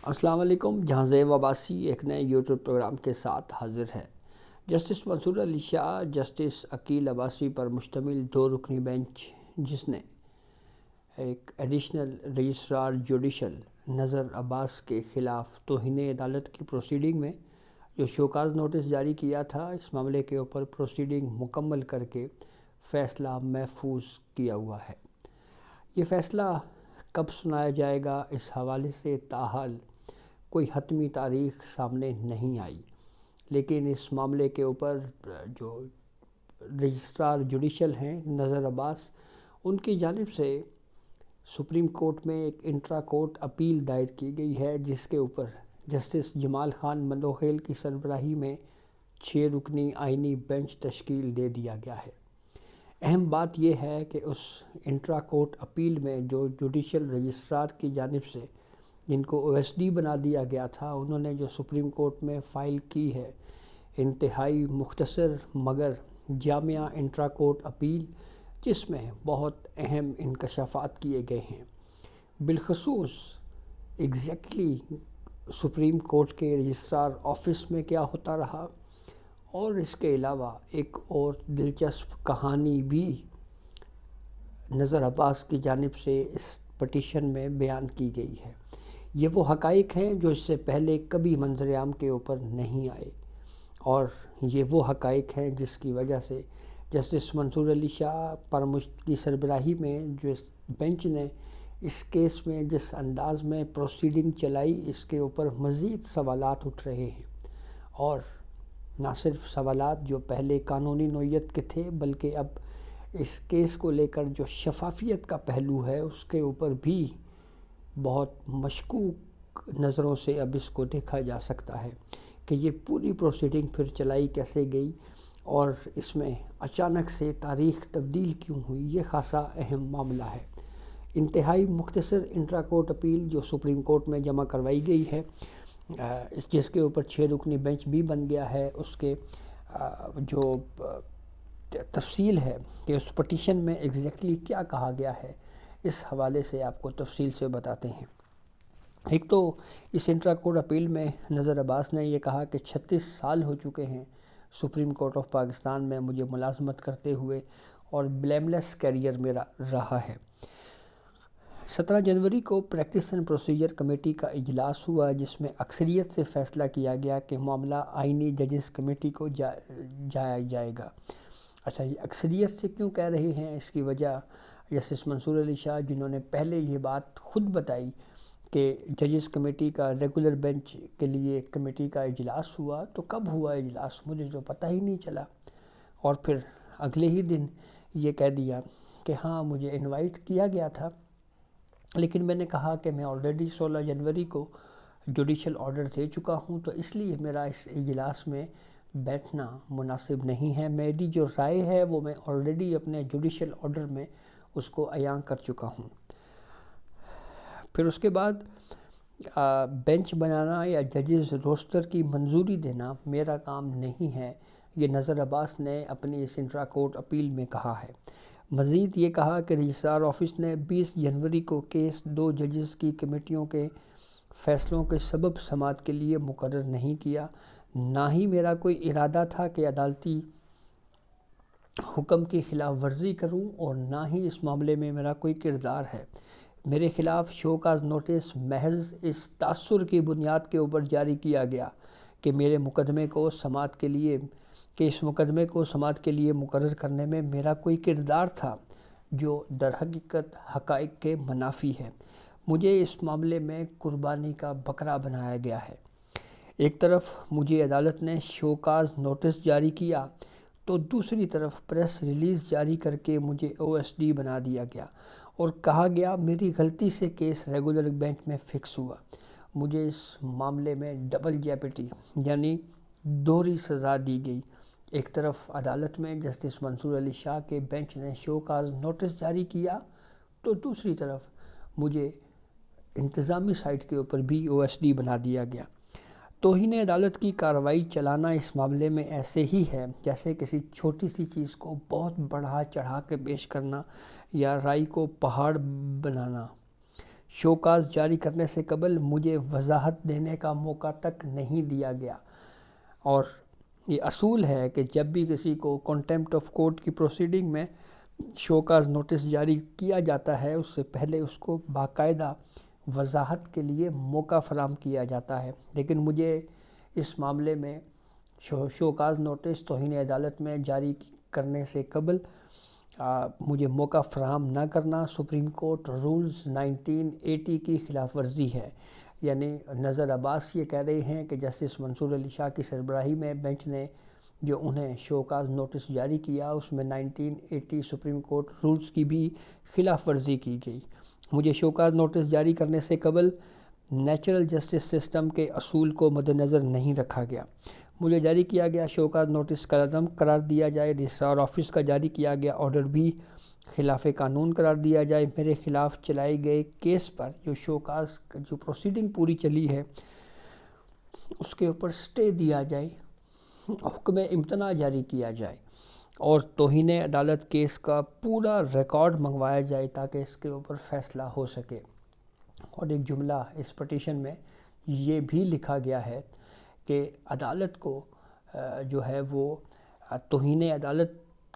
السلام علیکم. جہاں زیب عباسی ایک نئے یوٹیوب پروگرام کے ساتھ حاضر ہے. جسٹس منصور علی شاہ جسٹس عقیل عباسی پر مشتمل 2 رکنی بینچ، جس نے ایک ایڈیشنل رجسٹرار جوڈیشل نذر عباس کے خلاف توہین عدالت کی پروسیڈنگ میں جو شوکاز نوٹس جاری کیا تھا، اس معاملے کے اوپر پروسیڈنگ مکمل کر کے فیصلہ محفوظ کیا ہوا ہے. یہ فیصلہ کب سنایا جائے گا، اس حوالے سے تاحال کوئی حتمی تاریخ سامنے نہیں آئی، لیکن اس معاملے کے اوپر جو رجسٹرار جوڈیشل ہیں نذر عباس، ان کی جانب سے سپریم کورٹ میں ایک انٹرا کورٹ اپیل دائر کی گئی ہے، جس کے اوپر جسٹس جمال خان مندوخیل کی سربراہی میں 6 رکنی آئینی بینچ تشکیل دے دیا گیا ہے. اہم بات یہ ہے کہ اس انٹرا کورٹ اپیل میں جو جوڈیشل رجسٹرار کی جانب سے جن کو OSD بنا دیا گیا تھا، انہوں نے جو سپریم کورٹ میں فائل کی ہے، انتہائی مختصر مگر جامع انٹرا کورٹ اپیل، جس میں بہت اہم انکشافات کیے گئے ہیں. بالخصوص ایگزیکٹلی سپریم کورٹ کے رجسٹرار آفس میں کیا ہوتا رہا، اور اس کے علاوہ ایک اور دلچسپ کہانی بھی نذر عباس کی جانب سے اس پٹیشن میں بیان کی گئی ہے. یہ وہ حقائق ہیں جو اس سے پہلے کبھی منظر عام کے اوپر نہیں آئے، اور یہ وہ حقائق ہیں جس کی وجہ سے جسٹس منصور علی شاہ کی سربراہی میں جو اس بینچ نے اس کیس میں جس انداز میں پروسیڈنگ چلائی، اس کے اوپر مزید سوالات اٹھ رہے ہیں. اور نہ صرف سوالات جو پہلے قانونی نوعیت کے تھے، بلکہ اب اس کیس کو لے کر جو شفافیت کا پہلو ہے، اس کے اوپر بھی بہت مشکوک نظروں سے اب اس کو دیکھا جا سکتا ہے کہ یہ پوری پروسیڈنگ پھر چلائی کیسے گئی، اور اس میں اچانک سے تاریخ تبدیل کیوں ہوئی. یہ خاصا اہم معاملہ ہے. انتہائی مختصر انٹرا کورٹ اپیل جو سپریم کورٹ میں جمع کروائی گئی ہے، جس کے اوپر 6 رکنی بینچ بھی بن گیا ہے، اس کے جو تفصیل ہے کہ اس پٹیشن میں ایگزیکٹلی کیا کہا گیا ہے، اس حوالے سے آپ کو تفصیل سے بتاتے ہیں. ایک تو اس انٹرا کورٹ اپیل میں نذر عباس نے یہ کہا کہ 36 سال ہو چکے ہیں سپریم کورٹ آف پاکستان میں مجھے ملازمت کرتے ہوئے، اور بلیم لیس کیریئر میرا رہا ہے. 17 جنوری کو پریکٹس اینڈ پروسیجر کمیٹی کا اجلاس ہوا، جس میں اکثریت سے فیصلہ کیا گیا کہ معاملہ آئینی ججز کمیٹی کو جایا جائے گا. اچھا، یہ اکثریت سے کیوں کہہ رہے ہیں؟ اس کی وجہ جسٹس منصور علی شاہ، جنہوں نے پہلے یہ بات خود بتائی کہ ججز کمیٹی کا ریگولر بینچ کے لیے کمیٹی کا اجلاس ہوا، تو کب ہوا اجلاس مجھے جو پتہ ہی نہیں چلا. اور پھر اگلے ہی دن یہ کہہ دیا کہ ہاں مجھے انوائٹ کیا گیا تھا، لیکن میں نے کہا کہ میں آلریڈی 16 جنوری کو جوڈیشل آرڈر دے چکا ہوں، تو اس لیے میرا اس اجلاس میں بیٹھنا مناسب نہیں ہے. میری جو رائے ہے وہ میں آلریڈی اپنے جوڈیشل آرڈر میں اس کو عیاں کر چکا ہوں. پھر اس کے بعد بینچ بنانا یا ججز روسٹر کی منظوری دینا میرا کام نہیں ہے، یہ نذر عباس نے اپنی اس انٹرا کورٹ اپیل میں کہا ہے. مزید یہ کہا کہ رجسٹرار آفس نے 20 جنوری کو کیس 2 ججز کی کمیٹیوں کے فیصلوں کے سبب سماعت کے لیے مقرر نہیں کیا. نہ ہی میرا کوئی ارادہ تھا کہ عدالتی حکم کی خلاف ورزی کروں، اور نہ ہی اس معاملے میں میرا کوئی کردار ہے. میرے خلاف شوکاز نوٹس محض اس تاثر کی بنیاد کے اوپر جاری کیا گیا کہ اس مقدمے کو سماعت کے لیے مقرر کرنے میں میرا کوئی کردار تھا، جو در حقیقت حقائق کے منافی ہے. مجھے اس معاملے میں قربانی کا بکرا بنایا گیا ہے. ایک طرف مجھے عدالت نے شوکاز نوٹس جاری کیا، تو دوسری طرف پریس ریلیز جاری کر کے مجھے OSD بنا دیا گیا، اور کہا گیا میری غلطی سے کیس ریگولر بینچ میں فکس ہوا. مجھے اس معاملے میں ڈبل جیپٹی یعنی دوہری سزا دی گئی. ایک طرف عدالت میں جسٹس منصور علی شاہ کے بینچ نے شوکاز نوٹس جاری کیا، تو دوسری طرف مجھے انتظامی سائٹ کے اوپر بھی OSD بنا دیا گیا. توہین عدالت کی کارروائی چلانا اس معاملے میں ایسے ہی ہے جیسے کسی چھوٹی سی چیز کو بہت بڑھا چڑھا کے پیش کرنا یا رائی کو پہاڑ بنانا. شوکاز جاری کرنے سے قبل مجھے وضاحت دینے کا موقع تک نہیں دیا گیا، اور یہ اصول ہے کہ جب بھی کسی کو کنٹیمپٹ آف کورٹ کی پروسیڈنگ میں شوکاز نوٹس جاری کیا جاتا ہے اس سے پہلے اس کو باقاعدہ وضاحت کے لیے موقع فراہم کیا جاتا ہے، لیکن مجھے اس معاملے میں شوکاز نوٹس توہین عدالت میں جاری کرنے سے قبل مجھے موقع فراہم نہ کرنا سپریم کورٹ رولز 1980 کی خلاف ورزی ہے۔ یعنی نظر عباس یہ کہہ رہے ہیں کہ جسٹس منصور علی شاہ کی سربراہی میں بینچ نے جو انہیں شوکاز نوٹس جاری کیا اس میں 1980 سپریم کورٹ رولز کی بھی خلاف ورزی کی گئی۔ مجھے شوکاز نوٹس جاری کرنے سے قبل نیچرل جسٹس سسٹم کے اصول کو مد نظر نہیں رکھا گیا۔ مجھے جاری کیا گیا شوکاز نوٹس کا عدم قرار دیا جائے، رجسٹرار آفس کا جاری کیا گیا آرڈر بھی خلاف قانون قرار دیا جائے، میرے خلاف چلائے گئے کیس پر جو شوکاز جو پروسیڈنگ پوری چلی ہے اس کے اوپر سٹے دیا جائے، حکم امتناع جاری کیا جائے اور توہین عدالت کیس کا پورا ریکارڈ منگوایا جائے تاکہ اس کے اوپر فیصلہ ہو سکے۔ اور ایک جملہ اس پٹیشن میں یہ بھی لکھا گیا ہے کہ عدالت کو جو ہے وہ توہین عدالت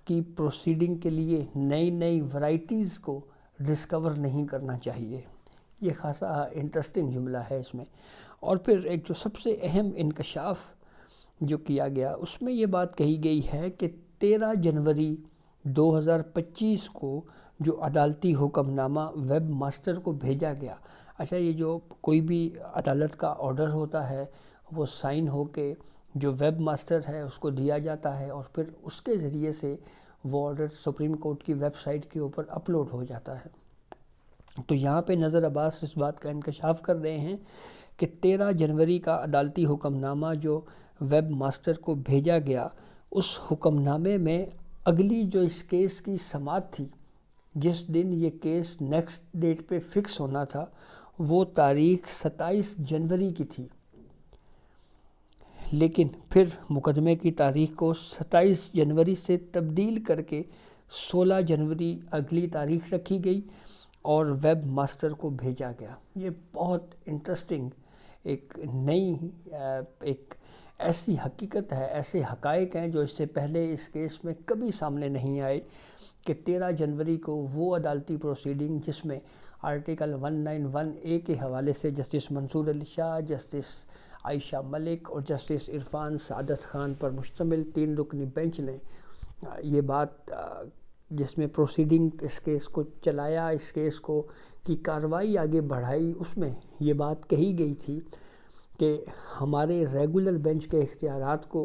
کی پروسیڈنگ کے لیے نئی ورائٹیز کو ڈسکور نہیں کرنا چاہیے۔ یہ خاصا انٹرسٹنگ جملہ ہے اس میں۔ اور پھر ایک جو سب سے اہم انکشاف جو کیا گیا اس میں یہ بات کہی گئی ہے کہ 13 جنوری 2025 کو جو عدالتی حکم نامہ ویب ماسٹر کو بھیجا گیا، اچھا یہ جو کوئی بھی عدالت کا آرڈر ہوتا ہے وہ سائن ہو کے جو ویب ماسٹر ہے اس کو دیا جاتا ہے اور پھر اس کے ذریعے سے وہ آرڈر سپریم کورٹ کی ویب سائٹ کے اوپر اپلوڈ ہو جاتا ہے۔ تو یہاں پہ نظر عباس اس بات کا انکشاف کر رہے ہیں کہ 13 جنوری کا عدالتی حکم نامہ جو ویب ماسٹر کو بھیجا گیا اس حکم نامے میں اگلی جو اس کیس کی سماعت تھی، جس دن یہ کیس نیکسٹ ڈیٹ پہ فکس ہونا تھا، وہ تاریخ 27 جنوری کی تھی، لیکن پھر مقدمے کی تاریخ کو 27 جنوری سے تبدیل کر کے 16 جنوری اگلی تاریخ رکھی گئی اور ویب ماسٹر کو بھیجا گیا۔ یہ بہت انٹرسٹنگ ایک نئی ایک ایسی حقیقت ہے، ایسے حقائق ہیں جو اس سے پہلے اس کیس میں کبھی سامنے نہیں آئے کہ 13 جنوری کو وہ عدالتی پروسیڈنگ جس میں آرٹیکل 191A کے حوالے سے جسٹس منصور علی شاہ، جسٹس عائشہ ملک اور جسٹس عرفان سعادت خان پر مشتمل 3 رکنی بینچ نے یہ بات جس میں پروسیڈنگ اس کیس کو چلایا، اس کیس کو کی کارروائی آگے بڑھائی، اس میں یہ بات کہی گئی تھی کہ ہمارے ریگولر بینچ کے اختیارات کو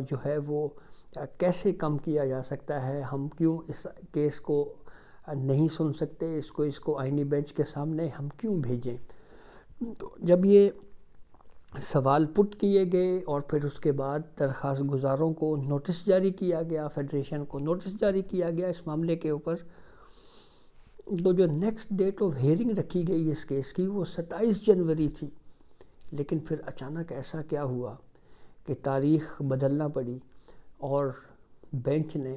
جو ہے وہ کیسے کم کیا جا سکتا ہے، ہم کیوں اس کیس کو نہیں سن سکتے، اس کو آئینی بینچ کے سامنے ہم کیوں بھیجیں۔ تو جب یہ سوال پٹ کیے گئے اور پھر اس کے بعد درخواست گزاروں کو نوٹس جاری کیا گیا، فیڈریشن کو نوٹس جاری کیا گیا اس معاملے کے اوپر، تو جو نیکسٹ ڈیٹ آف ہیئرنگ رکھی گئی اس کیس کی وہ 27 جنوری تھی، لیکن پھر اچانک ایسا کیا ہوا کہ تاریخ بدلنا پڑی اور بینچ نے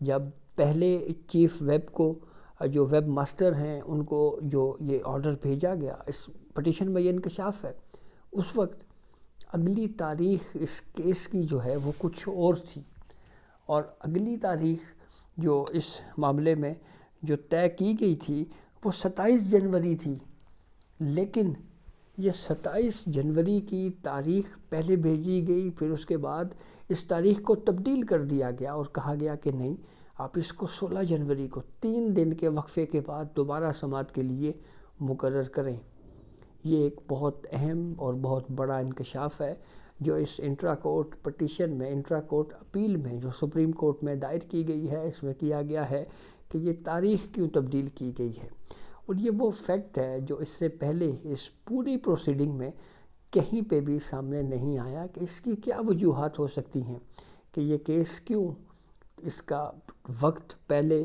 جب پہلے چیف ویب کو جو ویب ماسٹر ہیں ان کو جو یہ آرڈر بھیجا گیا، اس پٹیشن میں یہ انکشاف ہے، اس وقت اگلی تاریخ اس کیس کی جو ہے وہ کچھ اور تھی، اور اگلی تاریخ جو اس معاملے میں جو طے کی گئی تھی وہ 27 جنوری تھی، لیکن یہ 27 جنوری کی تاریخ پہلے بھیجی گئی، پھر اس کے بعد اس تاریخ کو تبدیل کر دیا گیا اور کہا گیا کہ نہیں آپ اس کو 16 جنوری کو 3 دن کے وقفے کے بعد دوبارہ سماعت کے لیے مقرر کریں۔ یہ ایک بہت اہم اور بہت بڑا انکشاف ہے جو اس انٹرا کورٹ پٹیشن میں، انٹرا کورٹ اپیل میں جو سپریم کورٹ میں دائر کی گئی ہے، اس میں کیا گیا ہے کہ یہ تاریخ کیوں تبدیل کی گئی ہے۔ اور یہ وہ فیکٹ ہے جو اس سے پہلے اس پوری پروسیڈنگ میں کہیں پہ بھی سامنے نہیں آیا کہ اس کی کیا وجوہات ہو سکتی ہیں کہ یہ کیس کیوں اس کا وقت پہلے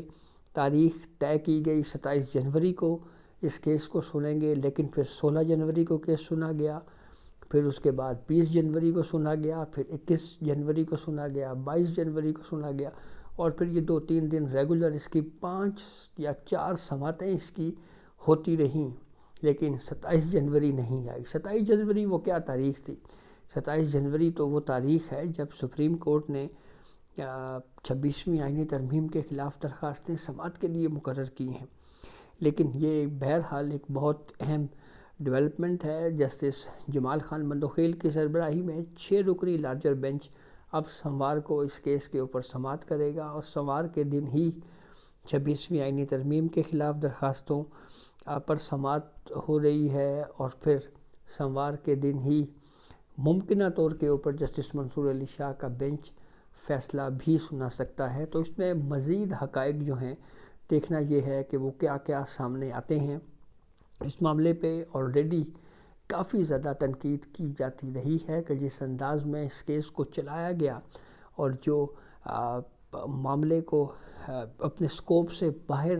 تاریخ طے کی گئی 27 جنوری کو اس کیس کو سنیں گے، لیکن پھر 16 جنوری کو کیس سنا گیا، پھر اس کے بعد 20 جنوری کو سنا گیا، پھر 21 جنوری کو سنا گیا، 22 جنوری کو سنا گیا، اور پھر یہ 2-3 دن ریگولر اس کی 5 یا 4 سماعتیں اس کی ہوتی رہیں۔ لیکن 27 جنوری نہیں آئی۔ 27 جنوری وہ کیا تاریخ تھی؟ 27 جنوری تو وہ تاریخ ہے جب سپریم کورٹ نے 26ویں آئینی ترمیم کے خلاف درخواستیں سماعت کے لیے مقرر کی ہیں۔ لیکن یہ بہرحال ایک بہت اہم ڈیولپمنٹ ہے۔ جسٹس جمال خان مندوخیل کی سربراہی میں 6 رکنی لارجر بینچ اب سوموار کو اس کیس کے اوپر سماعت کرے گا، اور سوموار کے دن ہی 26ویں آئینی ترمیم کے خلاف درخواستوں پر سماعت ہو رہی ہے، اور پھر سوموار کے دن ہی ممکنہ طور کے اوپر جسٹس منصور علی شاہ کا بینچ فیصلہ بھی سنا سکتا ہے۔ تو اس میں مزید حقائق جو ہیں دیکھنا یہ ہے کہ وہ کیا کیا سامنے آتے ہیں۔ اس معاملے پہ آلریڈی کافی زیادہ تنقید کی جاتی رہی ہے کہ جس انداز میں اس کیس کو چلایا گیا اور جو معاملے کو اپنے سکوپ سے باہر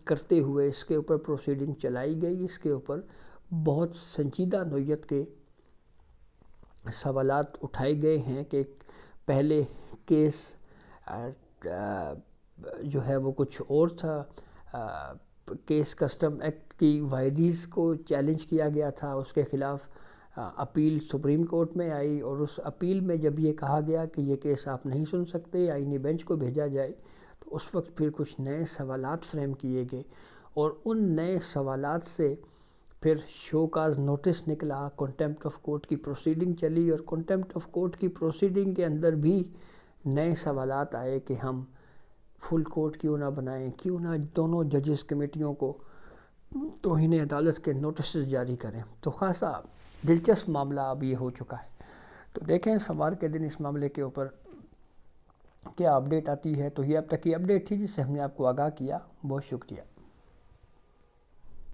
کرتے ہوئے اس کے اوپر پروسیڈنگ چلائی گئی، اس کے اوپر بہت سنجیدہ نوعیت کے سوالات اٹھائے گئے ہیں کہ پہلے کیس جو ہے وہ کچھ اور تھا، کیس کسٹم ایکٹ کی وائڈیز کو چیلنج کیا گیا تھا، اس کے خلاف اپیل سپریم کورٹ میں آئی، اور اس اپیل میں جب یہ کہا گیا کہ یہ کیس آپ نہیں سن سکتے، آئینی بینچ کو بھیجا جائے، تو اس وقت پھر کچھ نئے سوالات فریم کیے گئے، اور ان نئے سوالات سے پھر شو کاز نوٹس نکلا، کنٹیمپٹ آف کورٹ کی پروسیڈنگ چلی، اور کنٹیمپٹ آف کورٹ کی پروسیڈنگ کے اندر بھی نئے سوالات آئے کہ ہم فل کورٹ کیوں نہ بنائیں، کیوں نہ دونوں ججز کمیٹیوں کو توہین عدالت کے نوٹسز جاری کریں۔ تو خاصا دلچسپ معاملہ اب یہ ہو چکا ہے۔ تو دیکھیں سوموار کے دن اس معاملے کے اوپر کیا اپڈیٹ آتی ہے۔ تو یہ اب تک کی اپڈیٹ تھی جس سے ہم نے آپ کو آگاہ کیا۔ بہت شکریہ۔